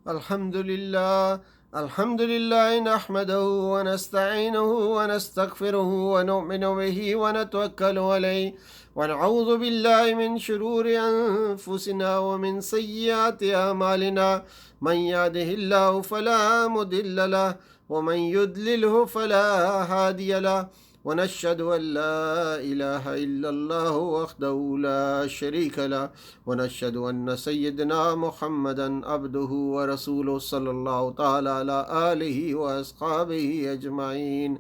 الحمد لله نحمده ونستعينه ونستغفره ونؤمن به ونتوكل عليه ونعوذ بالله من شرور أنفسنا ومن سيئات أعمالنا من يهده الله فلا مضل له ومن يضلله فلا هادي له ونشهد أن لا إله إلا الله وحده لا شريك له ونشهد أن سيدنا محمدا عبده ورسوله صلى الله تعالى على آله وأصحابه أجمعين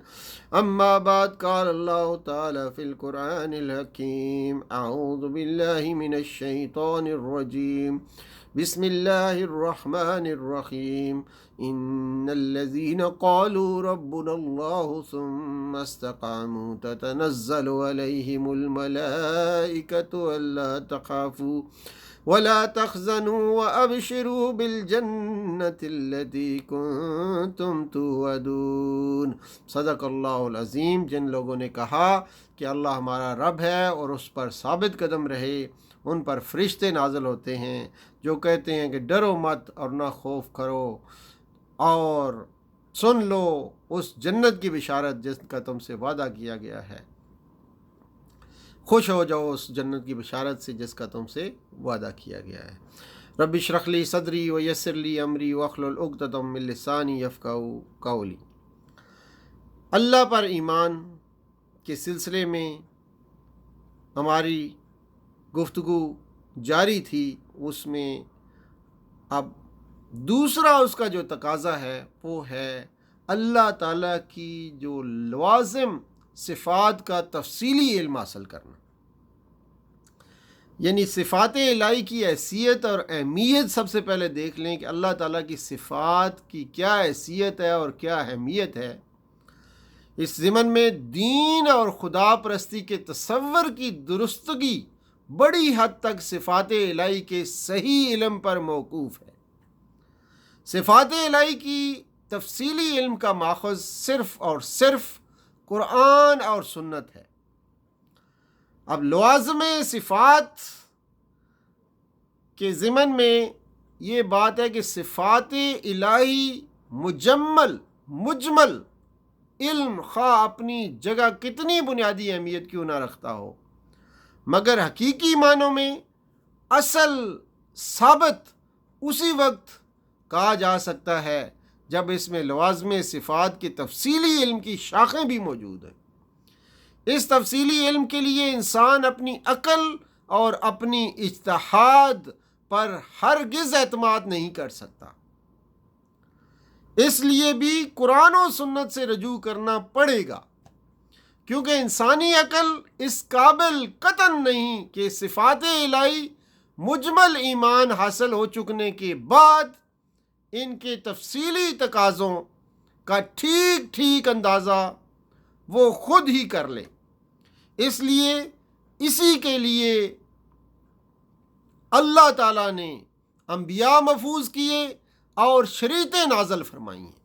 أما بعد قال الله تعالى في القرآن الحكيم أعوذ بالله من الشيطان الرجيم بسم الله الرحمن الرحيم إن الذين قالوا ربنا الله ثم استقاموا تتنزل عليهم الملائكة ألا تخافوا ولا تحزنوا وأبشروا بالجنة التي كنتم توعدون صدق اللہ العظیم۔ جن لوگوں نے کہا کہ اللہ ہمارا رب ہے اور اس پر ثابت قدم رہے، ان پر فرشتے نازل ہوتے ہیں جو کہتے ہیں کہ ڈرو مت اور نہ خوف کرو، اور سن لو اس جنت کی بشارت جس کا تم سے وعدہ کیا گیا ہے، خوش ہو جاؤ اس جنت کی بشارت سے جس کا تم سے وعدہ کیا گیا ہے۔ رب اشرح لی صدری ویسر لی امری واحلل عقدۃ من لسانی یفقہوا قولی۔ اللہ پر ایمان کے سلسلے میں ہماری گفتگو جاری تھی، اس میں اب دوسرا اس کا جو تقاضا ہے وہ ہے اللہ تعالیٰ کی جو لوازم صفات کا تفصیلی علم حاصل کرنا، یعنی صفات الہی کی حیثیت اور اہمیت سب سے پہلے دیکھ لیں کہ اللہ تعالیٰ کی صفات کی کیا حیثیت ہے اور کیا اہمیت ہے۔ اس ضمن میں دین اور خدا پرستی کے تصور کی درستگی بڑی حد تک صفات الہی کے صحیح علم پر موقوف ہے۔ صفات الہی کی تفصیلی علم کا ماخذ صرف اور صرف قرآن اور سنت ہے۔ اب لوازم صفات کے ضمن میں یہ بات ہے کہ صفات الہی مجمل علم خواہ اپنی جگہ کتنی بنیادی اہمیت کیوں نہ رکھتا ہو، مگر حقیقی معنوں میں اصل ثابت اسی وقت کہا جا سکتا ہے جب اس میں لوازم صفات کے تفصیلی علم کی شاخیں بھی موجود ہیں۔ اس تفصیلی علم کے لیے انسان اپنی عقل اور اپنی اجتہاد پر ہرگز اعتماد نہیں کر سکتا، اس لیے بھی قرآن و سنت سے رجوع کرنا پڑے گا، کیونکہ انسانی عقل اس قابل قطعاً نہیں کہ صفات الہی مجمل ایمان حاصل ہو چکنے کے بعد ان کے تفصیلی تقاضوں کا ٹھیک اندازہ وہ خود ہی کر لے۔ اس لیے اسی کے لیے اللہ تعالیٰ نے انبیاء مفوض کیے اور شریعتیں نازل فرمائی ہیں۔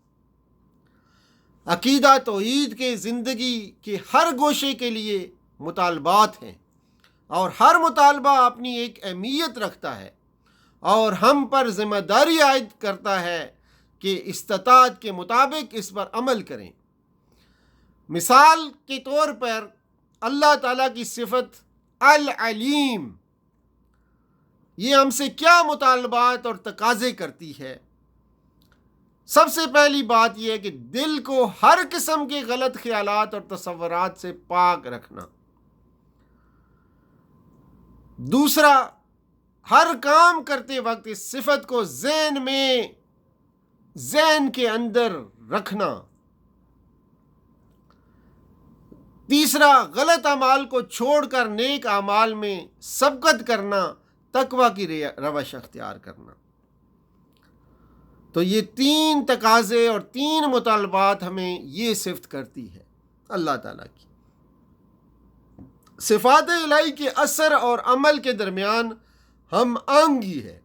عقیدہ توحید کے زندگی کے ہر گوشے کے لیے مطالبات ہیں، اور ہر مطالبہ اپنی ایک اہمیت رکھتا ہے اور ہم پر ذمہ داری عائد کرتا ہے کہ استطاعت کے مطابق اس پر عمل کریں۔ مثال کے طور پر اللہ تعالیٰ کی صفت العلیم، یہ ہم سے کیا مطالبات اور تقاضے کرتی ہے؟ سب سے پہلی بات یہ ہے کہ دل کو ہر قسم کے غلط خیالات اور تصورات سے پاک رکھنا۔ دوسرا، ہر کام کرتے وقت اس صفت کو ذہن کے اندر رکھنا۔ تیسرا، غلط اعمال کو چھوڑ کر نیک اعمال میں سبقت کرنا، تقویٰ کی روش اختیار کرنا۔ تو یہ 3 تقاضے اور 3 مطالبات ہمیں یہ صفت کرتی ہے اللہ تعالیٰ کی۔ صفات الہی کے اثر اور عمل کے درمیان ہم آہنگی ہے۔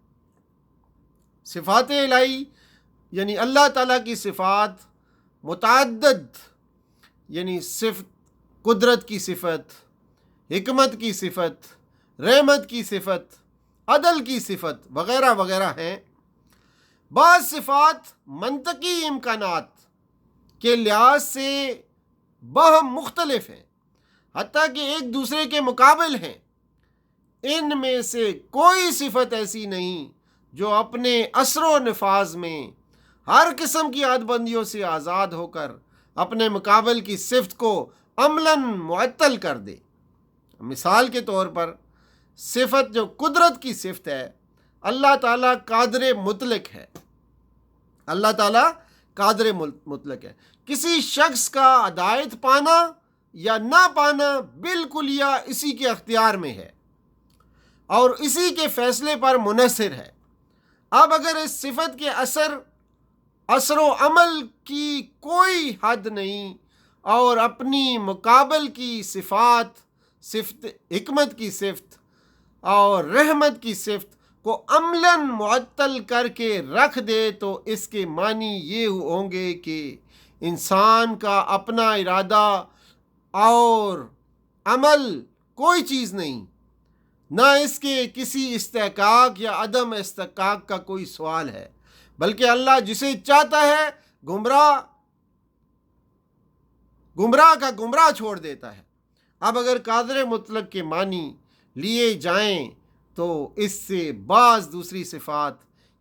صفات الہی یعنی اللہ تعالیٰ کی صفات متعدد، یعنی صفت قدرت کی صفت، حکمت کی صفت، رحمت کی صفت، عدل کی صفت وغیرہ وغیرہ ہیں، بعض صفات منطقی امکانات کے لحاظ سے باہم مختلف ہیں، حتیٰ کہ ایک دوسرے کے مقابل ہیں۔ ان میں سے کوئی صفت ایسی نہیں جو اپنے اثر و نفاذ میں ہر قسم کی حد بندیوں سے آزاد ہو کر اپنے مقابل کی صفت کو عملاً معطل کر دے۔ مثال کے طور پر صفت جو قدرت کی صفت ہے، اللہ تعالیٰ قادر مطلق ہے۔ اللہ تعالیٰ قادر مطلق ہے۔ کسی شخص کا ہدایت پانا یا نہ پانا بالکل یا اسی کے اختیار میں ہے اور اسی کے فیصلے پر منحصر ہے۔ اب اگر اس صفت کے اثر و عمل کی کوئی حد نہیں اور اپنی مقابل کی صفت حکمت کی صفت اور رحمت کی صفت کو عملاً معطل کر کے رکھ دے تو اس کے معنی یہ ہوں گے کہ انسان کا اپنا ارادہ اور عمل کوئی چیز نہیں، نہ اس کے کسی استحقاق یا عدم استحقاق کا کوئی سوال ہے، بلکہ اللہ جسے چاہتا ہے گمراہ کا گمراہ چھوڑ دیتا ہے۔ اب اگر قادر مطلق کے معنی لیے جائیں تو اس سے بعض دوسری صفات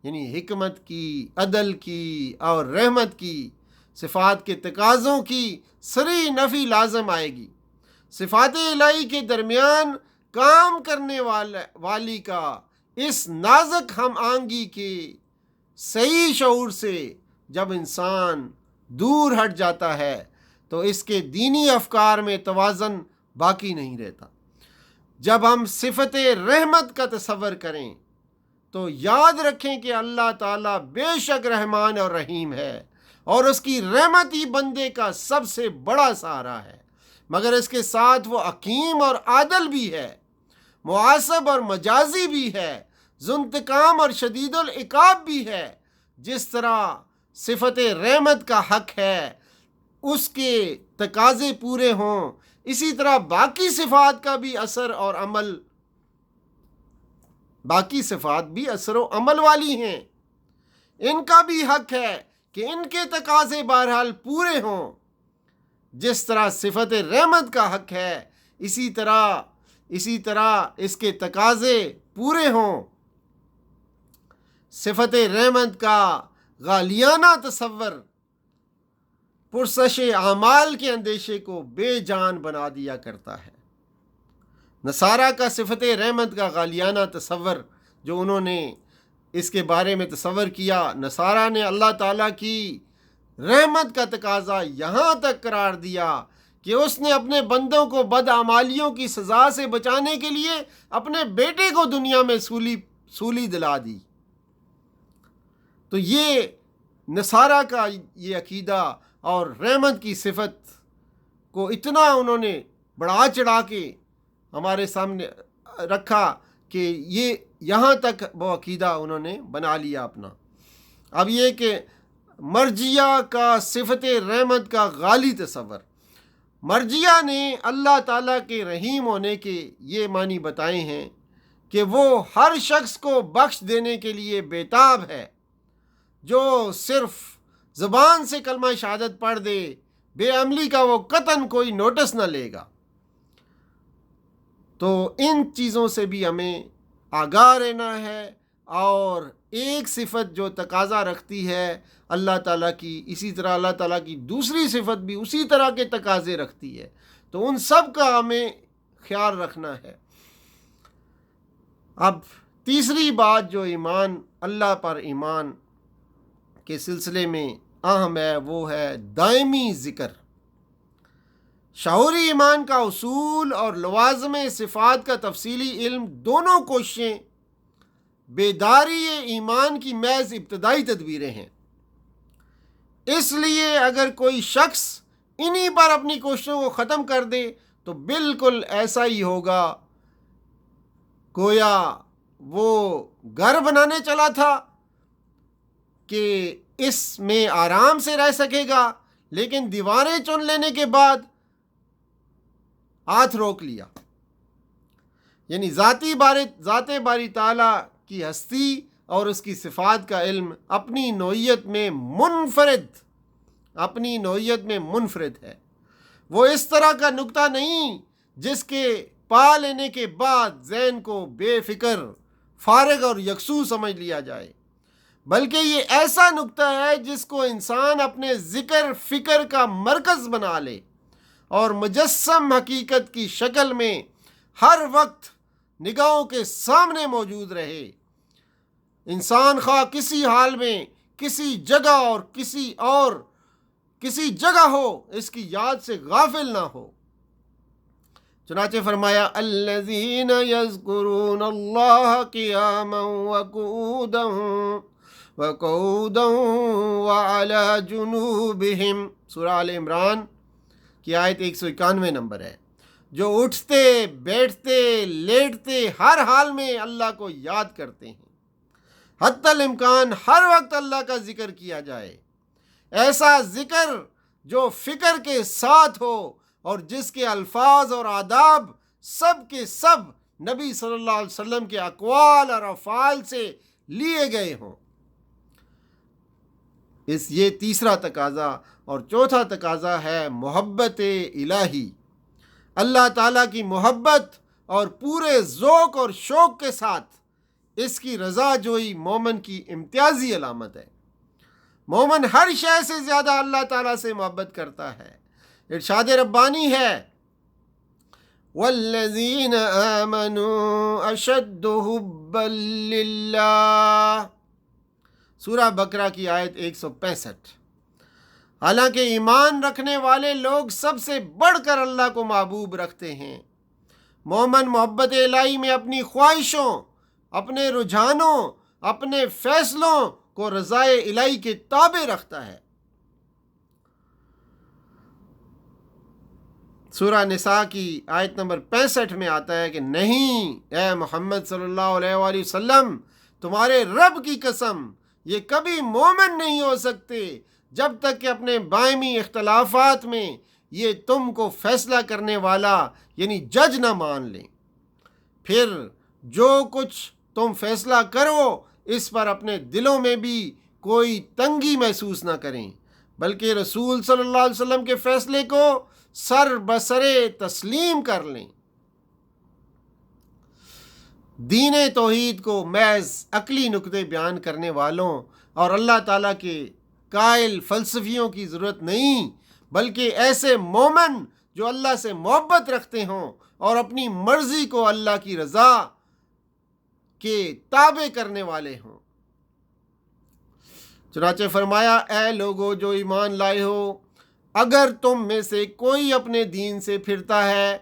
یعنی حکمت کی، عدل کی اور رحمت کی صفات کے تقاضوں کی صریح نفی لازم آئے گی۔ صفات الہی کے درمیان کام کرنے والی کا اس نازک ہم آہنگی کے صحیح شعور سے جب انسان دور ہٹ جاتا ہے تو اس کے دینی افکار میں توازن باقی نہیں رہتا۔ جب ہم صفت رحمت کا تصور کریں تو یاد رکھیں کہ اللہ تعالیٰ بے شک رحمان اور رحیم ہے اور اس کی رحمت ہی بندے کا سب سے بڑا سہارا ہے، مگر اس کے ساتھ وہ حکیم اور عادل بھی ہے، محاسب اور مجازی بھی ہے، ذو انتقام اور شدید العقاب بھی ہے۔ جس طرح صفت رحمت کا حق ہے اس کے تقاضے پورے ہوں، اسی طرح باقی صفات بھی اثر و عمل والی ہیں۔ ان کا بھی حق ہے کہ ان کے تقاضے بہرحال پورے ہوں۔ جس طرح صفت رحمت کا حق ہے اسی طرح اس کے تقاضے پورے ہوں۔ صفت رحمت کا غالیانہ تصور پرسش اعمال کے اندیشے کو بے جان بنا دیا کرتا ہے۔ نصارہ کا صفت رحمت کا غالیانہ تصور جو انہوں نے اس کے بارے میں تصور کیا، نصارہ نے اللہ تعالیٰ کی رحمت کا تقاضا یہاں تک قرار دیا کہ اس نے اپنے بندوں کو بدعمالیوں کی سزا سے بچانے کے لیے اپنے بیٹے کو دنیا میں سولی دلا دی۔ تو یہ نصارہ کا یہ عقیدہ اور رحمت کی صفت کو اتنا انہوں نے بڑھا چڑھا کے ہمارے سامنے رکھا کہ یہ یہاں تک وہ عقیدہ انہوں نے بنا لیا اپنا۔ اب یہ کہ مرجیہ کا صفت رحمت کا غالی تصور، مرجیہ نے اللہ تعالیٰ کے رحیم ہونے کے یہ معنی بتائے ہیں کہ وہ ہر شخص کو بخش دینے کے لیے بیتاب ہے۔ جو صرف زبان سے کلمہ شہادت پڑھ دے، بے عملی کا وہ قطعاً کوئی نوٹس نہ لے گا۔ تو ان چیزوں سے بھی ہمیں آگاہ رہنا ہے، اور ایک صفت جو تقاضا رکھتی ہے اللہ تعالیٰ کی، اسی طرح اللہ تعالیٰ کی دوسری صفت بھی اسی طرح کے تقاضے رکھتی ہے، تو ان سب کا ہمیں خیال رکھنا ہے۔ اب تیسری بات جو اللہ پر ایمان کے سلسلے میں اہم ہے وہ ہے دائمی ذکر۔ شعوری ایمان کا اصول اور لوازم صفات کا تفصیلی علم دونوں کوششیں بیداری ایمان کی محض ابتدائی تدبیریں ہیں۔ اس لیے اگر کوئی شخص انہی پر اپنی کوششوں کو ختم کر دے تو بالکل ایسا ہی ہوگا گویا وہ گھر بنانے چلا تھا کہ اس میں آرام سے رہ سکے گا، لیکن دیواریں چن لینے کے بعد ہاتھ روک لیا۔ یعنی ذات باری تعالیٰ کی ہستی اور اس کی صفات کا علم اپنی نوعیت میں منفرد ہے۔ وہ اس طرح کا نقطہ نہیں جس کے پا لینے کے بعد ذہن کو بے فکر، فارغ اور یکسو سمجھ لیا جائے، بلکہ یہ ایسا نقطہ ہے جس کو انسان اپنے ذکر فکر کا مرکز بنا لے اور مجسم حقیقت کی شکل میں ہر وقت نگاہوں کے سامنے موجود رہے۔ انسان خواہ کسی حال میں کسی جگہ ہو اس کی یاد سے غافل نہ ہو۔ چنانچہ فرمایا الذین یذکرون اللہ قیاما وقعودا وعلی جنوبہم، سورہ آل عمران کی آیت 191 نمبر ہے، جو اٹھتے بیٹھتے لیٹتے ہر حال میں اللہ کو یاد کرتے ہیں، حتی الامکان ہر وقت اللہ کا ذکر کیا جائے، ایسا ذکر جو فکر کے ساتھ ہو اور جس کے الفاظ اور آداب سب کے سب نبی صلی اللہ علیہ وسلم کے اقوال اور افعال سے لیے گئے ہوں۔ یہ تیسرا تقاضا، اور چوتھا تقاضا ہے محبت الہی، اللہ تعالیٰ کی محبت اور پورے ذوق اور شوق کے ساتھ اس کی رضا جوئی مومن کی امتیازی علامت ہے۔ مومن ہر شے سے زیادہ اللہ تعالیٰ سے محبت کرتا ہے۔ ارشاد ربانی ہے والذین آمنوا اشد حبا للہ، سورہ بقرہ کی آیت 165۔ حالانکہ ایمان رکھنے والے لوگ سب سے بڑھ کر اللہ کو محبوب رکھتے ہیں۔ مومن محبت الہی میں اپنی خواہشوں، اپنے رجحانوں، اپنے فیصلوں کو رضائے الہی کے تابع رکھتا ہے۔ سورہ نساء کی آیت نمبر 65 میں آتا ہے کہ نہیں اے محمد صلی اللہ علیہ وآلہ وسلم، تمہارے رب کی قسم یہ کبھی مومن نہیں ہو سکتے جب تک کہ اپنے باہمی اختلافات میں یہ تم کو فیصلہ کرنے والا یعنی جج نہ مان لیں، پھر جو کچھ تم فیصلہ کرو اس پر اپنے دلوں میں بھی کوئی تنگی محسوس نہ کریں، بلکہ رسول صلی اللہ علیہ وسلم کے فیصلے کو سر بسرے تسلیم کر لیں۔ دین توحید کو محض عقلی نقطے بیان کرنے والوں اور اللہ تعالیٰ کے قائل فلسفیوں کی ضرورت نہیں، بلکہ ایسے مومن جو اللہ سے محبت رکھتے ہوں اور اپنی مرضی کو اللہ کی رضا کے تابع کرنے والے ہوں۔ چنانچہ فرمایا اے لوگو جو ایمان لائے ہو، اگر تم میں سے کوئی اپنے دین سے پھرتا ہے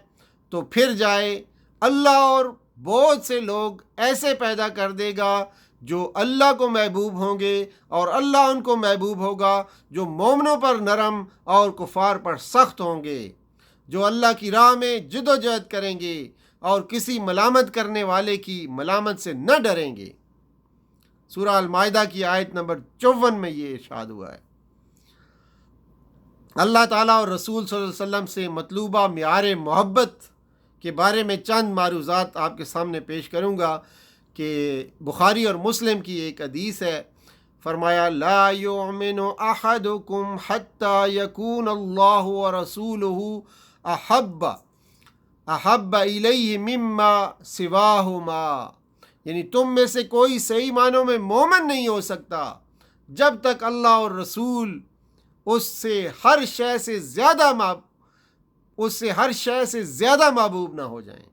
تو پھر جائے، اللہ اور بہت سے لوگ ایسے پیدا کر دے گا جو اللہ کو محبوب ہوں گے اور اللہ ان کو محبوب ہوگا، جو مومنوں پر نرم اور کفار پر سخت ہوں گے، جو اللہ کی راہ میں جد و جہد کریں گے اور کسی ملامت کرنے والے کی ملامت سے نہ ڈریں گے۔ سورہ المائدہ کی آیت نمبر 54 میں یہ ارشاد ہوا ہے۔ اللہ تعالیٰ اور رسول صلی اللہ علیہ وسلم سے مطلوبہ معیار محبت کے بارے میں چند معروضات آپ کے سامنے پیش کروں گا کہ بخاری اور مسلم کی ایک حدیث ہے، فرمایا لا یؤمن احدکم حتی یکون اللہ ورسولہ احب الیہ مما سواہما، یعنی تم میں سے کوئی صحیح معنوں میں مومن نہیں ہو سکتا جب تک اللہ اور رسول اس سے ہر شے سے زیادہ محبوب نہ ہو جائیں۔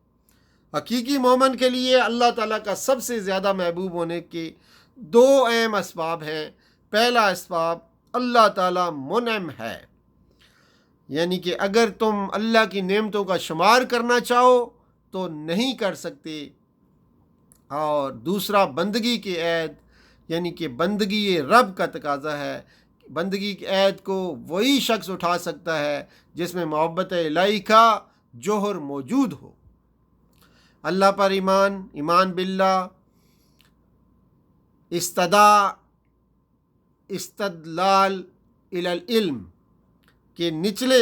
حقیقی مومن کے لیے اللہ تعالیٰ کا سب سے زیادہ محبوب ہونے کے دو اہم اسباب ہیں۔ پہلا اسباب اللہ تعالیٰ منعم ہے، یعنی کہ اگر تم اللہ کی نعمتوں کا شمار کرنا چاہو تو نہیں کر سکتے، اور دوسرا بندگی کے عہد، یعنی کہ بندگی یہ رب کا تقاضا ہے۔ بندگی کے عہد کو وہی شخص اٹھا سکتا ہے جس میں محبت الہی کا جوہر موجود ہو۔ اللہ پر ایمان باللہ، استدلال الی العلم کے نچلے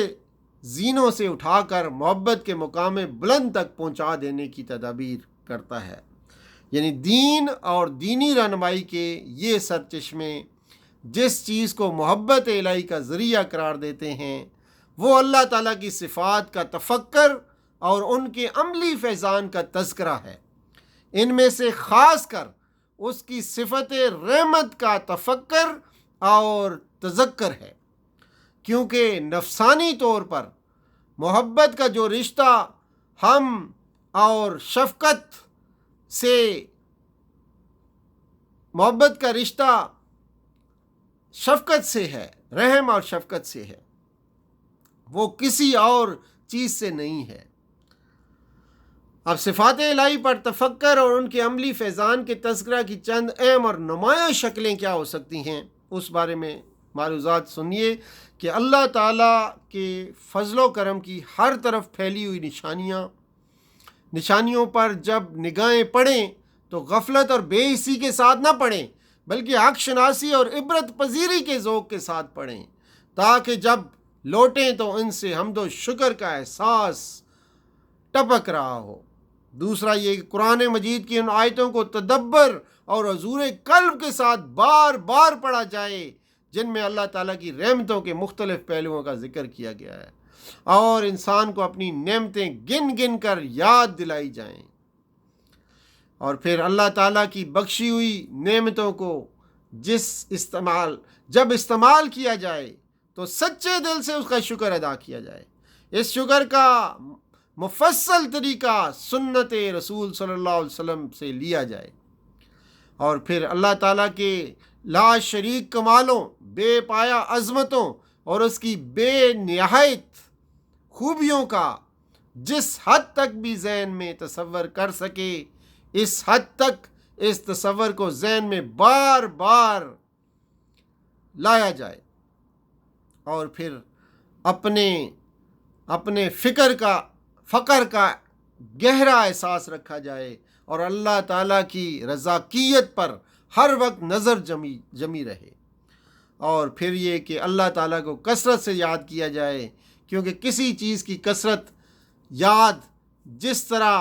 زینوں سے اٹھا کر محبت کے مقام بلند تک پہنچا دینے کی تدابیر کرتا ہے، یعنی دین اور دینی رہنمائی کے یہ سرچشمے جس چیز کو محبت الہی کا ذریعہ قرار دیتے ہیں وہ اللہ تعالیٰ کی صفات کا تفکر اور ان کے عملی فیضان کا تذکرہ ہے۔ ان میں سے خاص کر اس کی صفت رحمت کا تفکر اور تذکر ہے، کیونکہ نفسانی طور پر محبت کا جو رشتہ ہم اور شفقت سے محبت کا رشتہ شفقت سے ہے، رحم اور شفقت سے ہے، وہ کسی اور چیز سے نہیں ہے۔ اب صفات الہی پر تفکر اور ان کے عملی فیضان کے تذکرہ کی چند اہم اور نمایاں شکلیں کیا ہو سکتی ہیں، اس بارے میں معروضات سنیے کہ اللہ تعالیٰ کے فضل و کرم کی ہر طرف پھیلی ہوئی نشانیوں پر جب نگاہیں پڑیں تو غفلت اور بے حسی کے ساتھ نہ پڑیں، بلکہ حق شناسی اور عبرت پذیری کے ذوق کے ساتھ پڑھیں، تاکہ جب لوٹیں تو ان سے حمد و شکر کا احساس ٹپک رہا ہو۔ دوسرا یہ کہ قرآن مجید کی ان آیتوں کو تدبر اور حضور قلب کے ساتھ بار بار پڑھا جائے جن میں اللہ تعالیٰ کی رحمتوں کے مختلف پہلوؤں کا ذکر کیا گیا ہے، اور انسان کو اپنی نعمتیں گن گن کر یاد دلائی جائیں، اور پھر اللہ تعالیٰ کی بخشی ہوئی نعمتوں کو جب استعمال کیا جائے تو سچے دل سے اس کا شکر ادا کیا جائے۔ اس شکر کا مفصل طریقہ سنت رسول صلی اللہ علیہ وسلم سے لیا جائے، اور پھر اللہ تعالیٰ کے لا شریک کمالوں، بے پایا عظمتوں اور اس کی بے نہایت خوبیوں کا جس حد تک بھی ذہن میں تصور کر سکے اس حد تک اس تصور کو ذہن میں بار بار لایا جائے، اور پھر اپنے فقر کا گہرا احساس رکھا جائے، اور اللہ تعالیٰ کی رضاکیت پر ہر وقت نظر جمی رہے، اور پھر یہ کہ اللہ تعالیٰ کو کثرت سے یاد کیا جائے، کیونکہ کسی چیز کی کثرت یاد جس طرح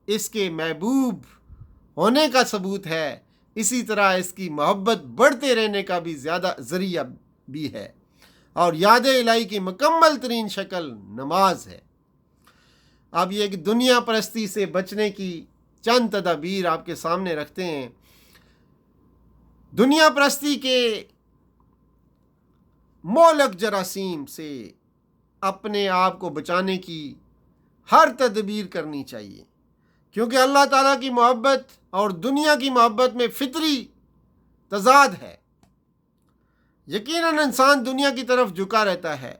اس کے محبوب ہونے کا ثبوت ہے، اسی طرح اس کی محبت بڑھتے رہنے کا بھی زیادہ ذریعہ بھی ہے، اور یاد الہی کی مکمل ترین شکل نماز ہے۔ اب یہ کہ دنیا پرستی سے بچنے کی چند تدابیر آپ کے سامنے رکھتے ہیں۔ دنیا پرستی کے مہلک جراثیم سے اپنے آپ کو بچانے کی ہر تدبیر کرنی چاہیے، کیونکہ اللہ تعالیٰ کی محبت اور دنیا کی محبت میں فطری تضاد ہے۔ یقیناً انسان دنیا کی طرف جھکا رہتا ہے،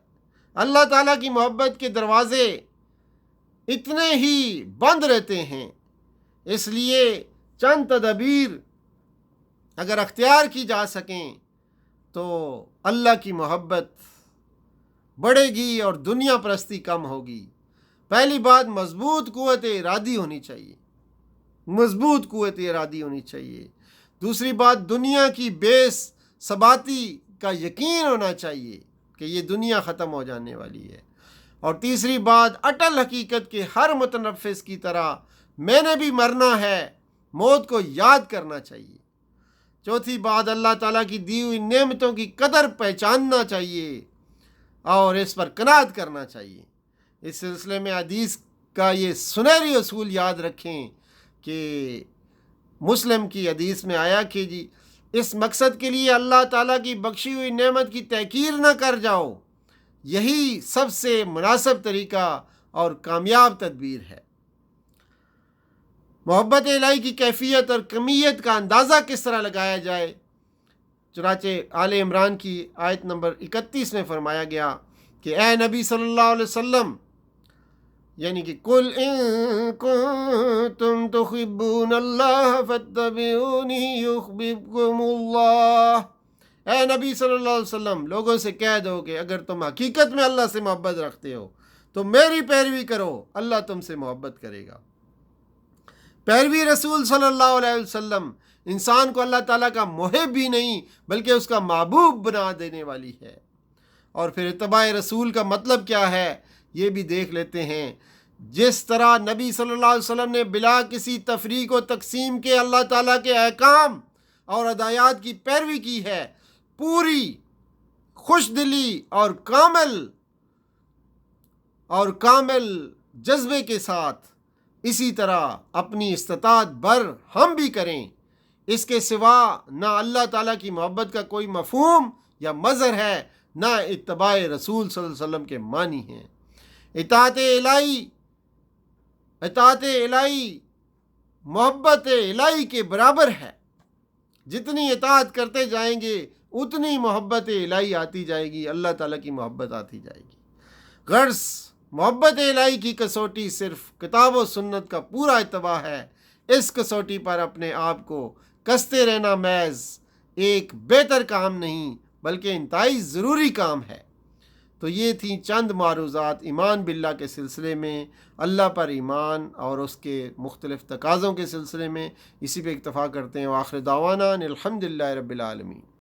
اللہ تعالیٰ کی محبت کے دروازے اتنے ہی بند رہتے ہیں، اس لیے چند تدابیر اگر اختیار کی جا سکیں تو اللہ کی محبت بڑھے گی اور دنیا پرستی کم ہوگی۔ پہلی بات مضبوط قوت ارادی ہونی چاہیے۔ دوسری بات دنیا کی بے ثباتی کا یقین ہونا چاہیے کہ یہ دنیا ختم ہو جانے والی ہے، اور تیسری بات اٹل حقیقت کے ہر متنفس کی طرح میں نے بھی مرنا ہے موت کو یاد کرنا چاہیے۔ چوتھی بات اللہ تعالیٰ کی دی ہوئی نعمتوں کی قدر پہچاننا چاہیے اور اس پر قناعت کرنا چاہیے۔ اس سلسلے میں حدیث کا یہ سنہری اصول یاد رکھیں کہ مسلم کی حدیث میں آیا کہ جی اس مقصد کے لیے اللہ تعالیٰ کی بخشی ہوئی نعمت کی تحقیر نہ کر جاؤ، یہی سب سے مناسب طریقہ اور کامیاب تدبیر ہے۔ محبت الہی کی کیفیت اور کمیت کا اندازہ کس طرح لگایا جائے؟ چنانچہ آل عمران کی آیت نمبر 31 میں فرمایا گیا کہ اے نبی صلی اللہ علیہ وسلم، یعنی کہ قُلْ إِن كُنتُمْ تُحِبُّونَ اللَّهَ فَاتَّبِعُونِي يُحْبِبْكُمُ اللَّهُ، اے نبی صلی اللہ علیہ وسلم لوگوں سے کہہ دو کہ اگر تم حقیقت میں اللہ سے محبت رکھتے ہو تو میری پیروی کرو، اللہ تم سے محبت کرے گا۔ پیروی رسول صلی اللہ علیہ وسلم انسان کو اللہ تعالیٰ کا محب ہی نہیں بلکہ اس کا محبوب بنا دینے والی ہے۔ اور پھر اتباع رسول کا مطلب کیا ہے یہ بھی دیکھ لیتے ہیں۔ جس طرح نبی صلی اللہ علیہ وسلم نے بلا کسی تفریق و تقسیم کے اللہ تعالیٰ کے احکام اور ہدایات کی پیروی کی ہے، پوری خوش دلی اور کامل جذبے کے ساتھ، اسی طرح اپنی استطاعت بھر ہم بھی کریں۔ اس کے سوا نہ اللہ تعالیٰ کی محبت کا کوئی مفہوم یا مظہر ہے، نہ اتباع رسول صلی اللہ علیہ وسلم کے معنی ہیں۔ اطاعت الہی محبت الہی کے برابر ہے۔ جتنی اطاعت کرتے جائیں گے اتنی محبت الہی آتی جائے گی، اللہ تعالیٰ کی محبت آتی جائے گی۔ غرض محبت الہی کی کسوٹی صرف کتاب و سنت کا پورا اتباع ہے۔ اس کسوٹی پر اپنے آپ کو کستے رہنا محض ایک بہتر کام نہیں بلکہ انتہائی ضروری کام ہے۔ تو یہ تھیں چند معروضات ایمان باللہ کے سلسلے میں، اللہ پر ایمان اور اس کے مختلف تقاضوں کے سلسلے میں۔ اسی پہ اکتفا کرتے ہیں۔ وآخر دعوانا الحمدللہ رب العالمین۔